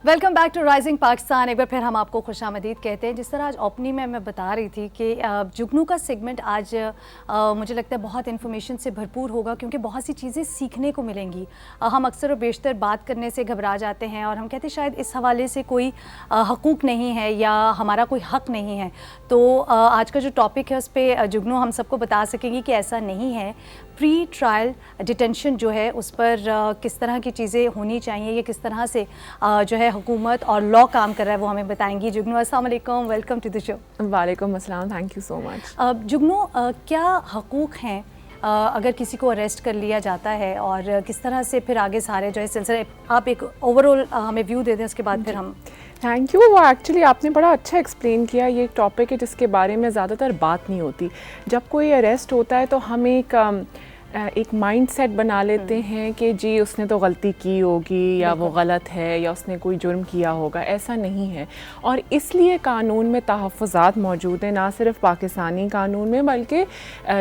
Welcome back to rising Pakistan. ایک بار پھر ہم آپ کو خوش آمدید کہتے ہیں. جس طرح آج اوپننگ میں بتا رہی تھی کہ جگنو کا سیگمنٹ آج مجھے لگتا ہے بہت انفارمیشن سے بھرپور ہوگا, کیونکہ بہت سی چیزیں سیکھنے کو ملیں گی. ہم اکثر و بیشتر بات کرنے سے گھبرا جاتے ہیں اور ہم کہتے ہیں شاید اس حوالے سے کوئی حقوق نہیں ہے یا ہمارا کوئی حق نہیں ہے. تو آج کا جو ٹاپک ہے اس پہ جگنو ہم سب کو بتا سکیں گی کہ ایسا نہیں ہے. پری ٹرائل ڈیٹینشن جو ہے اس پر کس طرح کی چیزیں ہونی چاہیے, یہ کس طرح سے جو ہے حکومت اور لا کام کر رہا ہے وہ ہمیں بتائیں گی. جگنو السلام علیکم, ویلکم ٹو دی شو. وعلیکم السلام, تھینک یو سو مچ. جگنو, کیا حقوق ہیں اگر کسی کو اریسٹ کر لیا جاتا ہے, اور کس طرح سے پھر آگے سارے جو ہے سلسلے, آپ ایک اوور آل ہمیں ویو دے دیں, اس کے بعد پھر ہم. Thank you. ایکچولی آپ نے بڑا اچھا ایکسپلین کیا. یہ ایک ٹاپک ہے جس کے بارے میں زیادہ تر بات نہیں ہوتی. جب کوئی اریسٹ ہوتا ہے تو ہم ایک مائنڈ سیٹ بنا لیتے ہیں کہ جی اس نے تو غلطی کی ہوگی یا وہ غلط ہے یا اس نے کوئی جرم کیا ہوگا. ایسا نہیں ہے, اور اس لیے قانون میں تحفظات موجود ہیں, نہ صرف پاکستانی قانون میں بلکہ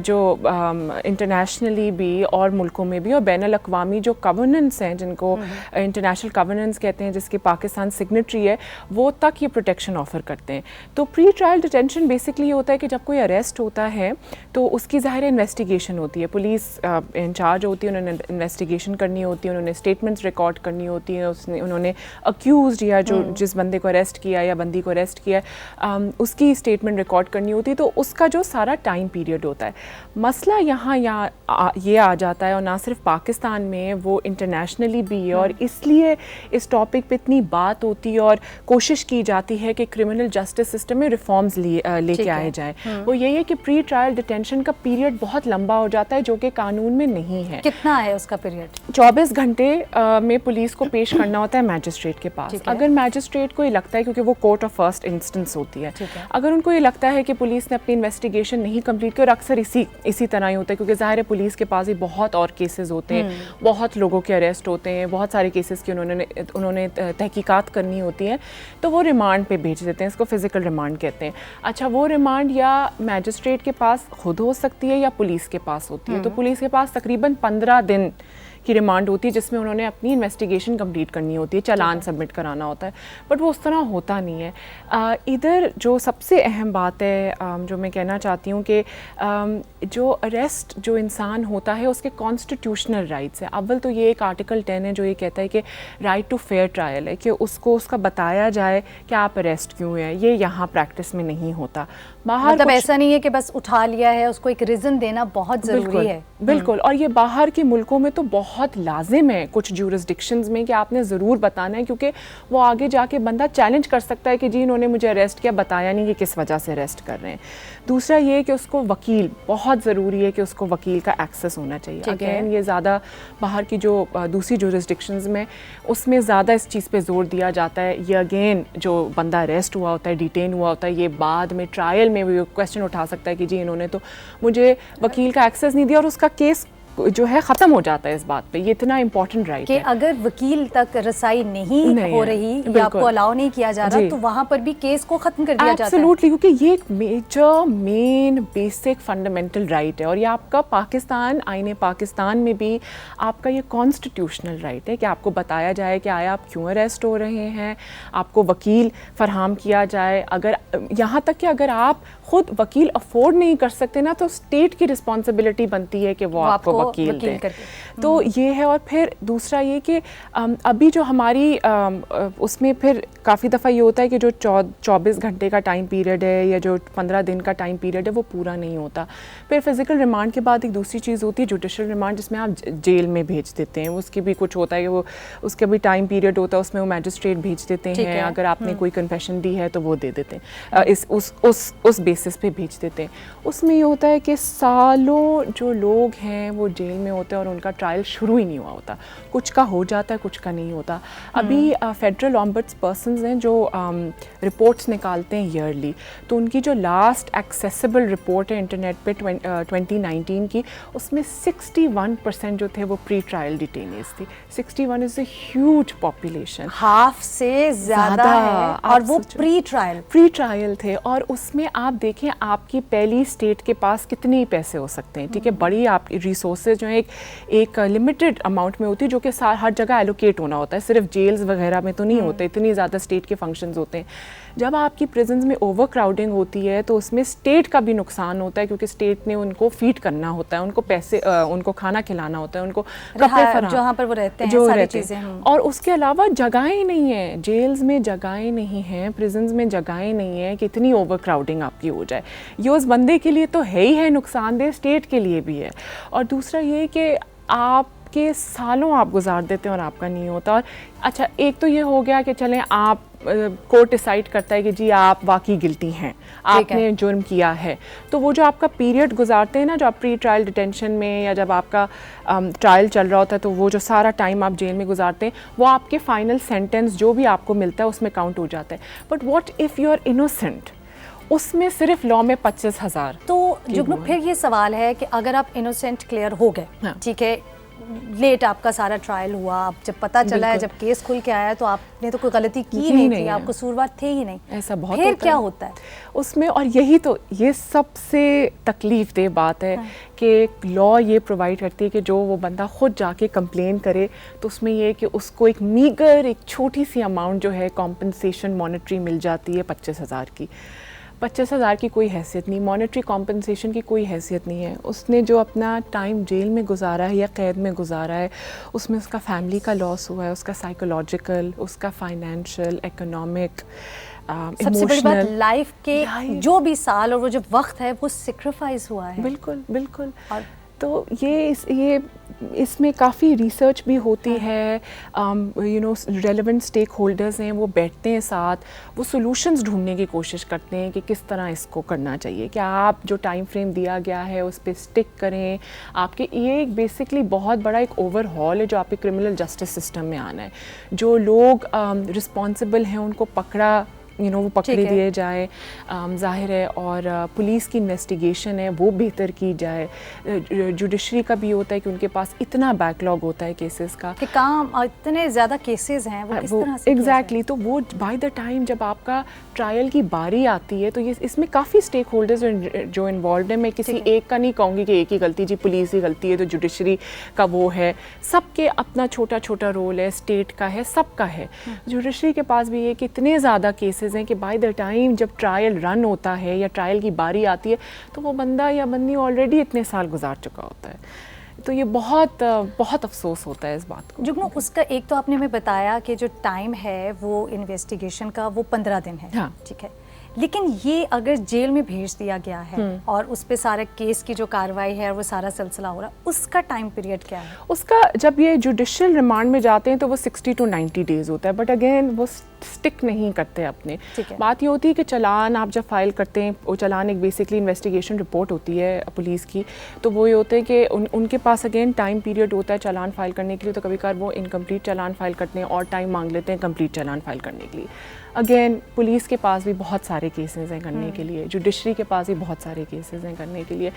جو انٹرنیشنلی بھی اور ملکوں میں بھی, اور بین الاقوامی جو کووننس ہیں جن کو انٹرنیشنل کووننس کہتے ہیں, جس کے پاکستان سگنیٹری ہے, وہ تک یہ پروٹیکشن آفر کرتے ہیں. تو پری ٹرائل ڈیٹینشن بیسکلی یہ ہوتا ہے کہ جب کوئی اریسٹ ہوتا ہے تو اس کی ظاہر انویسٹیگیشن ہوتی ہے. پولیس انچارج ہوتی ہے, انہوں نے انویسٹیگیشن کرنی ہوتی ہے, انہوں نے اسٹیٹمنٹس ریکارڈ کرنی ہوتی ہیں, انہوں نے اکیوزڈ یا جو جس بندے کو اریسٹ کیا یا بندی کو اریسٹ کیا اس کی اسٹیٹمنٹ ریکارڈ کرنی ہوتی ہے. تو اس کا جو سارا ٹائم پیریڈ ہوتا ہے. مسئلہ یہاں یہ آ جاتا ہے, اور نہ صرف پاکستان میں, وہ انٹرنیشنلی بھی ہے, اور اس لیے اس ٹاپک پہ اتنی بات ہوتی ہے اور کوشش کی جاتی ہے کہ کرمنل جسٹس سسٹم میں ریفارمز لے کے آئے جائیں. وہ یہی ہے کہ پری ٹرائل ڈیٹینشن کا پیریڈ بہت لمبا ہو جاتا ہے, جو کہ قانون میں نہیں ہے. کتنا ہے اس کا پیریڈ؟ 24 گھنٹے میں پولیس کو پیش کرنا ہوتا ہے میجسٹریٹ کے پاس. اگر میجسٹریٹ کو یہ لگتا ہے, کیونکہ وہ کورٹ آف فرسٹ انسٹنس ہوتی ہے, اگر ان کو یہ لگتا ہے کہ پولیس نے اپنی انویسٹیگیشن نہیں کمپلیٹ کی, اور اکثر اسی طرح ہی ہوتا ہے کیونکہ ظاہر ہے پولیس کے پاس بھی بہت اور کیسز ہوتے ہیں, بہت لوگوں کے اریسٹ ہوتے ہیں, بہت سارے کیسز کی انہوں نے تحقیقات کرنی ہوتی ہیں, تو وہ ریمانڈ پہ بھیج دیتے ہیں. اس کو فزیکل ریمانڈ کہتے ہیں. اچھا, وہ ریمانڈ یا میجسٹریٹ کے پاس خود ہو سکتی ہے یا پولیس کے پاس ہوتی ہے. تو پولیس کے پاس تقریباً 15 دن کی ریمانڈ ہوتی ہے, جس میں انہوں نے اپنی انویسٹیگیشن کمپلیٹ کرنی ہوتی ہے, چالان سبمٹ کرانا ہوتا ہے. بٹ وہ اس طرح ہوتا نہیں ہے. ادھر جو سب سے اہم بات ہے جو میں کہنا چاہتی ہوں کہ جو اریسٹ جو انسان ہوتا ہے اس کے کانسٹیٹیوشنل رائٹس ہیں. اول تو یہ ایک آرٹیکل 10 ہے جو یہ کہتا ہے کہ رائٹ ٹو فیئر ٹرائل ہے, کہ اس کو اس کا بتایا جائے کہ آپ اریسٹ کیوں ہیں. یہ یہاں پریکٹس میں نہیں ہوتا. باہر مطلب ایسا نہیں ہے کہ بس اٹھا لیا ہے, اس کو ایک ریزن دینا بہت ضروری ہے. بالکل. اور یہ باہر کے ملکوں میں تو بہت لازم ہے, کچھ جورسڈکشنز میں, کہ آپ نے ضرور بتانا ہے, کیونکہ وہ آگے جا کے بندہ چیلنج کر سکتا ہے کہ جی انہوں نے مجھے اریسٹ کیا, بتایا نہیں کہ کس وجہ سے اریسٹ کر رہے ہیں. دوسرا یہ کہ اس کو وکیل, بہت ضروری ہے کہ اس کو وکیل کا ایکسیس ہونا چاہیے. اگین یہ زیادہ باہر کی جو دوسری جورسڈکشنز میں اس میں زیادہ اس چیز پہ زور دیا جاتا ہے. یہ اگین جو بندہ اریسٹ ہوا ہوتا ہے, ڈیٹین ہوا ہوتا ہے, یہ بعد میں ٹرائل میں وہ کویسچن اٹھا سکتا ہے کہ جی انہوں نے تو مجھے وکیل کا ایکسیس نہیں دیا, اور اس کا کیس جو ہے ختم ہو جاتا ہے اس بات پہ. یہ اتنا امپورٹنٹ رائٹ ہے کہ اگر وکیل تک رسائی نہیں ہو رہی یا آپ کو الاؤ نہیں کیا جا رہا, تو وہاں پر بھی کیس کو ختم کر دیا جاتا ہے. ایبسلیوٹلی, کیونکہ یہ ایک میجر مین بیسک فنڈامنٹل رائٹ ہے, اور یہ آپ کا پاکستان, آئین پاکستان میں بھی آپ کا یہ کانسٹیٹیوشنل رائٹ ہے کہ آپ کو بتایا جائے کہ آیا آپ کیوں اریسٹ ہو رہے ہیں, آپ کو وکیل فراہم کیا جائے. اگر یہاں تک کہ اگر آپ خود وکیل افورڈ نہیں کر سکتے نا, تو اسٹیٹ کی رسپانسبلٹی بنتی ہے کہ وہ آپ کو وکیل دیں. تو یہ ہے. اور پھر دوسرا یہ کہ ابھی جو ہماری اس میں پھر کافی دفعہ یہ ہوتا ہے کہ جو 24 گھنٹے کا ٹائم پیریڈ ہے یا جو 15 دن کا ٹائم پیریڈ ہے وہ پورا نہیں ہوتا. پھر فزیکل ریمانڈ کے بعد ایک دوسری چیز ہوتی ہے جوڈیشل ریمانڈ, جس میں آپ جیل میں بھیج دیتے ہیں. اس کی بھی کچھ ہوتا ہے کہ وہ اس کا بھی ٹائم پیریڈ ہوتا ہے, اس میں وہ میجسٹریٹ بھیج دیتے ہیں. اگر آپ نے کوئی کنفیشن دی ہے تو وہ دے دیتے ہیں, اس بیسس پہ بھیج دیتے ہیں. اس میں یہ ہوتا ہے کہ سالوں جو لوگ ہیں وہ جیل میں ہوتے ہیں اور ان کا ٹرائل شروع ہی نہیں ہوا ہوتا. کچھ کا ہو جاتا ہے, کچھ کا نہیں ہوتا. ابھی فیڈرل آمبڈس پرسنز ہیں جو رپورٹس نکالتے ہیں ایئرلی, تو ان کی جو لاسٹ ایکسیسیبل رپورٹ ہے انٹرنیٹ پہ 2019 کی, اس میں 61% جو تھے وہ پری ٹرائل ڈیٹینیز تھی. 61 از اے ہیوج پاپولیشن, ہاف سے زیادہ ہے, اور وہ پری ٹرائل تھے. اور اس میں آپ دیکھیں آپ کی پہلی اسٹیٹ کے پاس کتنے پیسے ہو سکتے ہیں, ٹھیک ہے, بڑی آپ ریسورسز ریسورسز جو ہیں ایک لمیٹڈ اماؤنٹ میں ہوتی ہے جو کہ ہر جگہ ایلوکیٹ ہونا ہوتا ہے, صرف جیلز وغیرہ میں تو نہیں ہوتے, اتنی زیادہ اسٹیٹ کے فنکشنز ہوتے ہیں. جب آپ کی پریزنز میں اوور کراؤڈنگ ہوتی ہے تو اس میں اسٹیٹ کا بھی نقصان ہوتا ہے, کیونکہ اسٹیٹ نے ان کو فیڈ کرنا ہوتا ہے, ان کو پیسے, ان کو کھانا کھلانا ہوتا ہے, ان کو کپڑے فراہم, جہاں پر وہ رہتے ہیں ساری چیزیں. اور اس کے علاوہ جگہیں نہیں ہیں, جیلز میں جگہیں نہیں ہیں, پریزنز میں جگہیں نہیں ہیں کہ اتنی اوور کراؤڈنگ آپ کی ہو جائے. یہ اس بندے کے لیے تو ہے ہی ہے نقصان دہ, اسٹیٹ کے لیے بھی ہے. اور دوسرا یہ کہ آپ کے سالوں آپ گزار دیتے ہیں اور آپ کا نہیں ہوتا. اور اچھا ایک تو یہ ہو گیا کہ چلیں آپ کورٹ ڈیسائیڈ کرتا ہے کہ جی آپ واقعی گلٹی ہیں, آپ نے جرم کیا ہے, تو وہ جو آپ کا پیریڈ گزارتے ہیں نا, جو آپ پری ٹرائل ڈیٹینشن میں یا جب آپ کا ٹرائل چل رہا ہوتا ہے, تو وہ جو سارا ٹائم آپ جیل میں گزارتے ہیں وہ آپ کے فائنل سینٹینس جو بھی آپ کو ملتا ہے اس میں کاؤنٹ ہو جاتا ہے. But what if you are innocent, اس میں صرف لا میں 25,000. تو جگنو پھر یہ سوال ہے کہ اگر آپ انوسینٹ کلیئر ہو گئے, ٹھیک ہے, لیٹ آپ کا سارا ٹرائل ہوا, اب جب پتہ چلا ہے, جب کیس کھل کے آیا تو آپ نے تو کوئی غلطی کی نہیں تھی, آپ قصوروار تھے ہی نہیں, ایسا بہت پھر کیا ہوتا ہے اس میں؟ اور یہی تو یہ سب سے تکلیف دہ بات ہے کہ لا یہ پرووائڈ کرتی ہے کہ جو وہ بندہ خود جا کے کمپلین کرے تو اس میں یہ ہے کہ اس کو ایک میگر, ایک چھوٹی سی اماؤنٹ جو ہے کمپنسیشن مانیٹری مل جاتی ہے 25,000 کی. 25,000 کی کوئی حیثیت نہیں, مانیٹری کمپنسیشن کی کوئی حیثیت نہیں ہے. اس نے جو اپنا ٹائم جیل میں گزارا ہے یا قید میں گزارا ہے, اس میں اس کا فیملی کا لاس ہوا ہے, اس کا سائیکولوجیکل, اس کا فائنینشیل, اکونامک, سب سے بڑی بات لائف کے جو بھی سال اور وہ جو وقت ہے وہ سیکریفائز ہوا ہے. بالکل بالکل. تو یہ اس میں کافی ریسرچ بھی ہوتی ہے, you know relevant stakeholders ہیں, وہ بیٹھتے ہیں ساتھ, وہ سولوشنز ڈھونڈنے کی کوشش کرتے ہیں کہ کس طرح اس کو کرنا چاہیے, کہ آپ جو ٹائم فریم دیا گیا ہے اس پہ اسٹک کریں. آپ کے یہ ایک بیسکلی بہت بڑا ایک اوور ہال ہے جو آپ کے کرمنل جسٹس سسٹم میں آنا ہے. جو لوگ رسپانسبل ہیں ان کو پکڑا, وہ پکڑے دیے جائے, ظاہر ہے, اور پولیس کی انویسٹیگیشن ہے وہ بہتر کی جائے. جوڈیشری کا بھی ہوتا ہے کہ ان کے پاس اتنا بیک لاگ ہوتا ہے کیسز کا, کہ کام اتنے زیادہ کیسز ہیں, وہ کس طرح سے ایگزیکٹلی. تو وہ بائی دا ٹائم جب آپ کا ٹرائل کی باری آتی ہے تو یہ اس میں کافی اسٹیک ہولڈرز جو انوالوڈ ہیں. میں کسی ایک کا نہیں کہوں گی کہ ایک ہی غلطی, جی پولیس کی غلطی ہے تو جوڈیشری کا وہ ہے, سب کے اپنا چھوٹا چھوٹا رول ہے, اسٹیٹ کا ہے, سب کا ہے. جوڈیشری کے پاس بھی یہ کہ اتنے زیادہ کیسز ہیں کہ بائی دا ٹائم جب ٹرائل رن ہوتا ہے یا ٹرائل کی باری آتی ہے تو وہ بندہ یا بندی آلریڈی اتنے سال گزار چکا ہوتا ہے. تو یہ بہت بہت افسوس ہوتا ہے اس بات کو. جگنو اس کا ایک تو آپ نے ہمیں بتایا کہ جو ٹائم ہے وہ انویسٹیگیشن کا وہ 15 دن ہے, ٹھیک ہے, لیکن یہ اگر جیل میں بھیج دیا گیا ہے اور اس پہ سارے کیس کی جو کاروائی ہے وہ سارا سلسلہ ہو رہا ہے, اس کا ٹائم پیریڈ کیا ہے؟ اس کا جب یہ جوڈیشل ریمانڈ میں جاتے ہیں تو وہ 60 to 90 days ہوتا ہے. بٹ اگین وہ اسٹک نہیں کرتے اپنے. بات یہ ہوتی ہے کہ چلان آپ جب فائل کرتے ہیں, وہ چلان ایک بیسکلی انویسٹیگیشن رپورٹ ہوتی ہے پولیس کی, تو وہ یہ ہوتے ہیں کہ ان کے پاس اگین ٹائم پیریڈ ہوتا ہے چلان فائل کرنے کے لیے. تو کبھی کبھار وہ انکمپلیٹ چلان فائل کرتے ہیں اور ٹائم مانگ لیتے ہیں کمپلیٹ چلان فائل کرنے کے لیے. اگین پولیس کے پاس بھی بہت سارے کیسز ہیں کرنے کے لیے, جوڈیشری کے پاس بھی بہت سارے کیسز ہیں کرنے کے لیے.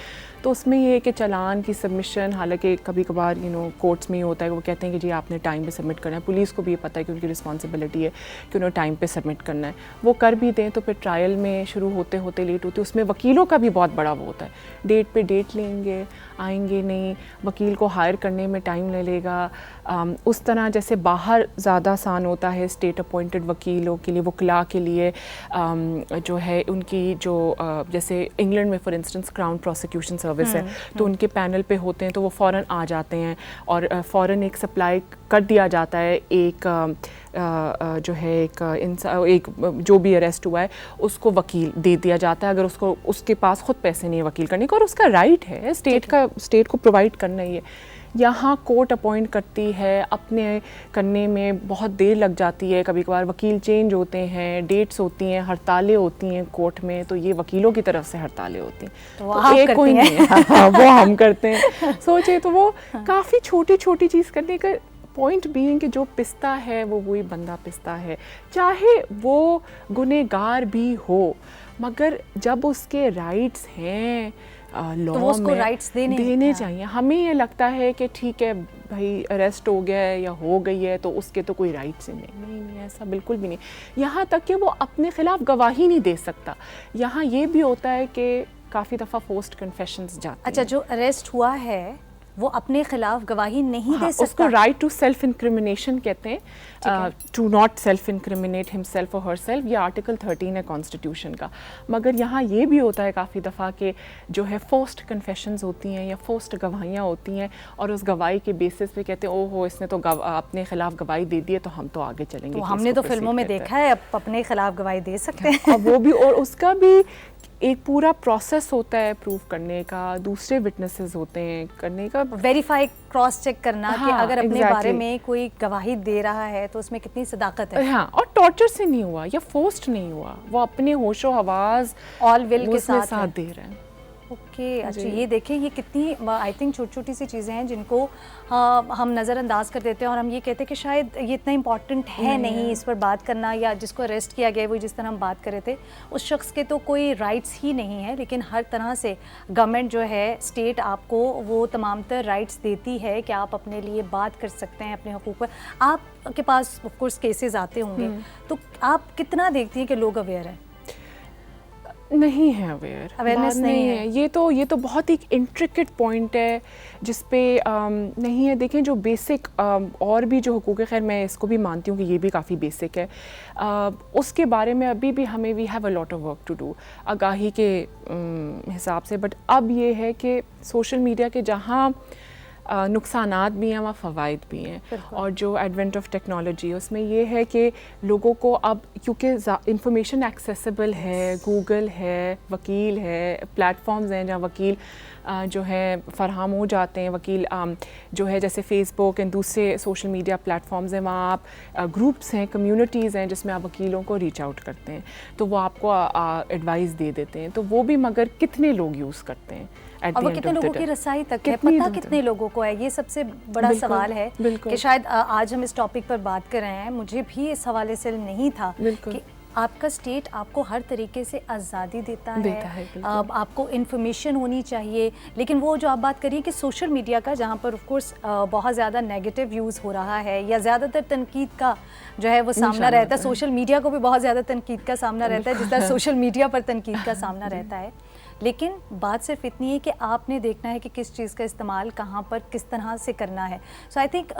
تو اس میں یہ ہے کہ چلان کی سبمیشن, حالانکہ کبھی کبھار کورٹس میں یہ ہوتا ہے کہ وہ کہتے ہیں کہ جی آپ نے ٹائم پہ سبمٹ کرنا ہے. پولیس کو بھی یہ پتہ ہے کہ ان کی رسپانسبلٹی ہے کہ انہوں ٹائم پہ سبمٹ کرنا ہے. وہ کر بھی دیں تو پھر ٹرائل میں شروع ہوتے ہوتے لیٹ ہوتے. اس میں وکیلوں کا بھی بہت بڑا وہ ہوتا ہے, ڈیٹ پہ ڈیٹ لیں گے, آئیں گے نہیں, وکیل کو ہائر کرنے میں ٹائم لے لے گا. اس طرح جیسے باہر زیادہ آسان ہوتا ہے اسٹیٹ اپوائنٹڈ وکیلوں کے لیے, وکلاء کے لیے جو ہے ان کی جو جیسے انگلینڈ میں for instance crown prosecution service ہے, تو ان کے پینل پہ ہوتے ہیں تو وہ فوراً آ جاتے ہیں اور فوراً ایک سپلائی کر دیا جاتا ہے. ایک جو ہے ایک جو بھی اریسٹ ہوا ہے اس کو وکیل دے دیا جاتا ہے اگر اس کے پاس خود پیسے نہیں ہیں وکیل کرنے کا, اور اس کا رائٹ ہے اسٹیٹ کو پرووائڈ کرنا ہی ہے. یہاں کورٹ اپوائنٹ کرتی ہے, اپنے کرنے میں بہت دیر لگ جاتی ہے, کبھی کبھار وکیل چینج ہوتے ہیں, ڈیٹس ہوتی ہیں, ہڑتالیں ہوتی ہیں کورٹ میں, تو یہ وکیلوں کی طرف سے ہڑتالیں ہوتی ہیں, تو ایک کوئی نہیں ہے, وہ ہم کرتے ہیں. سوچے تو وہ کافی چھوٹی چھوٹی چیز کرنے کا پوائنٹ بینگ کہ جو پستا ہے وہ وہی بندہ پستا ہے, چاہے وہ گنہگار بھی ہو, مگر جب اس کے رائٹس ہیں لا میں دینے چاہیے. ہمیں یہ لگتا ہے کہ ٹھیک ہے بھائی اریسٹ ہو گیا ہے یا ہو گئی ہے تو اس کے تو کوئی رائٹس نہیں, ایسا بالکل بھی نہیں. یہاں تک کہ وہ اپنے خلاف گواہی نہیں دے سکتا. یہاں یہ بھی ہوتا ہے کہ کافی دفعہ فورسڈ کنفیشنز جاتے ہیں. اچھا, جو اریسٹ ہوا ہے وہ اپنے خلاف گواہی نہیں دے اس کو سکتا. رائٹ ٹو سیلف انکریمنیشن کہتے ہیں, ٹو ناٹ سیلف انکریمنیٹ ہم سیلف اور ہر سیلف, یہ آرٹیکل 13 ہے کانسٹیٹیوشن کا. مگر یہاں یہ بھی ہوتا ہے کافی دفعہ کہ جو ہے فورسڈ کنفیشنز ہوتی ہیں یا فورسڈ گواہیاں ہوتی ہیں, اور اس گواہی کے بیسس پہ کہتے ہیں او ہو اس نے تو اپنے خلاف گواہی دے دی ہے تو ہم تو آگے چلیں گے. تو ہم نے تو فلموں میں دیکھا ہے, اب اپنے خلاف گواہی دے سکتے ہیں. اور وہ بھی, اور اس کا بھی ایک پورا پروسیس ہوتا ہے پروف کرنے کا, دوسرے وٹنسز ہوتے ہیں کرنے کا, ویریفائی کراس چیک کرنا کہ ہاں, اگر اپنے exactly. بارے میں کوئی گواہی دے رہا ہے تو اس میں کتنی صداقت ہے. ہاں, اور ٹارچر سے نہیں ہوا یا فورسڈ نہیں ہوا, وہ اپنے ہوش و حواس آل ول کے ساتھ دے رہے ہیں. اوکے, اچھا یہ دیکھیں یہ کتنی آئی تھنک چھوٹی چھوٹی سی چیزیں ہیں جن کو ہم نظر انداز کر دیتے ہیں, اور ہم یہ کہتے ہیں کہ شاید یہ اتنا امپورٹنٹ ہے نہیں اس پر بات کرنا, یا جس کو اریسٹ کیا گیا ہے وہ جس طرح ہم بات کر رہے تھے اس شخص کے تو کوئی رائٹس ہی نہیں ہے, لیکن ہر طرح سے گورنمنٹ جو ہے اسٹیٹ آپ کو وہ تمام تر رائٹس دیتی ہے کہ آپ اپنے لیے بات کر سکتے ہیں اپنے حقوق پر. آپ کے پاس آف کورس کیسز آتے ہوں گے, تو آپ کتنا دیکھتی ہیں کہ لوگ اویئر ہیں؟ نہیں ہے اویئرنیس نہیں ہے. یہ تو بہت ہی انٹریکٹ پوائنٹ ہے جس پہ نہیں ہے. دیکھیں جو بیسک اور بھی جو حقوق, خیر میں اس کو بھی مانتی ہوں کہ یہ بھی کافی بیسک ہے, اس کے بارے میں ابھی بھی ہمیں we have a lot of work to do آگاہی کے حساب سے. بٹ اب یہ ہے کہ سوشل میڈیا کے جہاں نقصانات بھی ہیں وہاں فوائد بھی ہیں, اور جو ایڈونٹ آف ٹیکنالوجی اس میں یہ ہے کہ لوگوں کو اب کیونکہ انفارمیشن ایکسیسیبل ہے, گوگل ہے, وکیل ہے, پلیٹ فارمز ہیں جہاں وکیل جو ہے فراہم ہو جاتے ہیں, وکیل جو ہے جیسے فیس بک اینڈ دوسرے سوشل میڈیا پلیٹ فارمز ہیں, وہاں آپ گروپس ہیں, کمیونٹیز ہیں جس میں آپ وکیلوں کو ریچ آؤٹ کرتے ہیں تو وہ آپ کو ایڈوائز دے دیتے ہیں. تو وہ بھی مگر کتنے لوگ یوز کرتے ہیں, اور وہ کتنے لوگوں کی رسائی تک ہے, پتہ کتنے لوگوں کو ہے, یہ سب سے بڑا سوال ہے کہ شاید آج ہم اس ٹاپک پر بات کر رہے ہیں. مجھے بھی اس حوالے سے نہیں تھا کہ آپ کا اسٹیٹ آپ کو ہر طریقے سے آزادی دیتا ہے, آپ کو انفارمیشن ہونی چاہیے, لیکن وہ جو آپ بات کریے کہ سوشل میڈیا کا جہاں پر آف کورس بہت زیادہ نیگیٹو یوز ہو رہا ہے یا زیادہ تر تنقید کا جو ہے وہ سامنا رہتا ہے, سوشل میڈیا کو بھی بہت زیادہ تنقید کا سامنا رہتا ہے جس طرح سوشل میڈیا پر تنقید کا سامنا رہتا ہے. لیکن بات صرف اتنی ہے کہ آپ نے دیکھنا ہے کہ کس چیز کا استعمال کہاں پر کس طرح سے کرنا ہے. سو آئی تھنک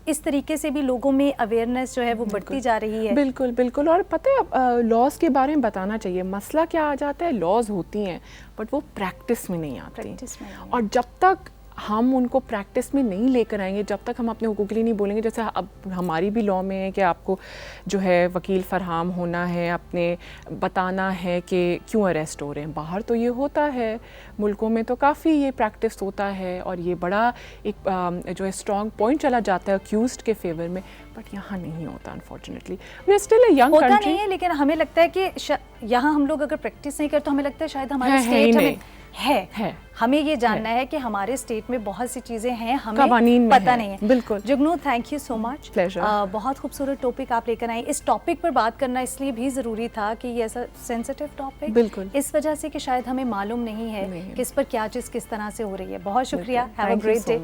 اس طریقے سے بھی لوگوں میں اویئرنیس جو ہے وہ بڑھتی جا رہی ہے. بالکل بالکل, اور پتہ ہے لاز کے بارے میں بتانا چاہیے. مسئلہ کیا آ جاتا ہے, لاز ہوتی ہیں بٹ وہ پریکٹس میں نہیں آتی, اور جب تک ہم ان کو پریکٹس میں نہیں لے کر آئیں گے, جب تک ہم اپنے حقوق کے لیے نہیں بولیں گے. جیسے اب ہماری بھی لاء میں ہے کہ آپ کو جو ہے وکیل فراہم ہونا ہے, اپنے بتانا ہے کہ کیوں اریسٹ ہو رہے ہیں. باہر تو یہ ہوتا ہے, ملکوں میں تو کافی یہ پریکٹس ہوتا ہے, اور یہ بڑا ایک جو ہے اسٹرانگ پوائنٹ چلا جاتا ہے اکیوزڈ کے فیور میں. بٹ یہاں نہیں ہوتا unfortunately. We are still a young country. ہوتا نہیں ہے, لیکن ہمیں لگتا ہے کہ یہاں ہم لوگ اگر پریکٹس نہیں کرتے تو ہمیں لگتا ہے شاید ہمارے اسٹیٹ ہمیں ہے. ہمیں یہ جاننا ہے کہ ہمارے اسٹیٹ میں بہت سی چیزیں ہیں ہمیں پتہ نہیں ہے. بالکل. جگنو تھینک یو سو مچ, بہت خوبصورت ٹاپک آپ لے کر آئیں. اس ٹاپک پر بات کرنا اس لیے بھی ضروری تھا کہ یہ ایسا سینسٹیو ٹاپک بالکل اس وجہ سے کہ شاید ہمیں معلوم نہیں ہے کہ اس پر کیا چیز کس طرح سے ہو رہی ہے. بہت شکریہ, ہیو اے گریٹ ڈے.